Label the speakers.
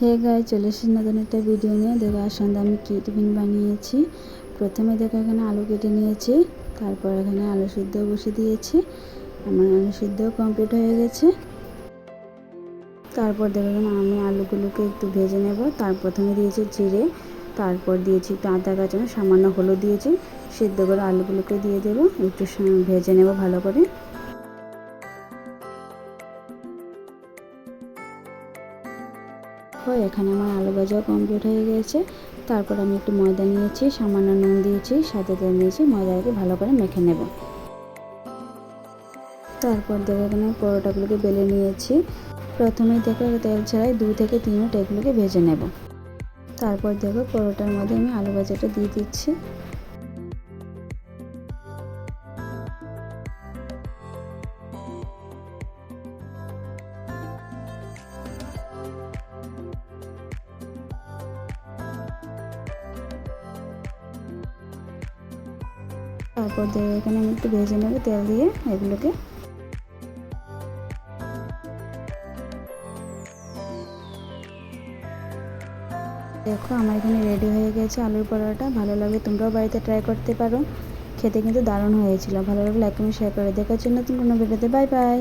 Speaker 1: Hey guys, চলে এসেছি নতুন একটা ভিডিও নিয়ে। দেখো আজ সন্ধ্যা আমি কী টিফিন বানিয়েছি। প্রথমে দেখো এখানে আলু কেটে নিয়েছি, তারপর এখানে আলু সিদ্ধ বসিয়ে দিয়েছি। আমার আলু সিদ্ধও কমপ্লিট হয়ে গেছে। তারপর দেখো এখানে আমি আলুগুলোকে একটু ভেজে নেব। তার প্রথমে দিয়েছি জিরে, তারপর দিয়েছি একটু আদা কাঁচানো, সামান্য হলুদ দিয়েছি। সিদ্ধ করে আলুগুলোকে দিয়ে দেবো, একটু ভেজে নেব ভালো করে। এখানে আমার আলু ভাজাও কমপ্লিট হয়ে গেছে। তারপর আমি একটু ময়দা নিয়েছি, সামান্য নুন দিয়েছি, সাথে তেল নিয়েছি। ময়দাটাকে ভালো করে মেখে নেব। তারপর দেখো এখানে পরোটাগুলোকে বেলে নিয়েছি। প্রথমেই দেখো তেল ছাড়াই 2 থেকে 3 মিনিট এগুলোকে ভেজে নেব। তারপর দেখো পরোটার মধ্যে আমি আলু ভাজাটা দিয়ে দিচ্ছি। তারপর দেখো এখানে আমি একটু ভেজে নেব তেল দিয়ে এগুলোকে। দেখো আমার এখানে রেডি হয়ে গেছে আলুর পরোটা। ভালো লাগে, তোমরাও বাড়িতে ট্রাই করতে পারো। খেতে কিন্তু দারুণ হয়েছিল। ভালো লাগলে লাইক কমেন্ট শেয়ার করে দেখার জন্য নতুন কোনো ভিডিওতে। Bye bye.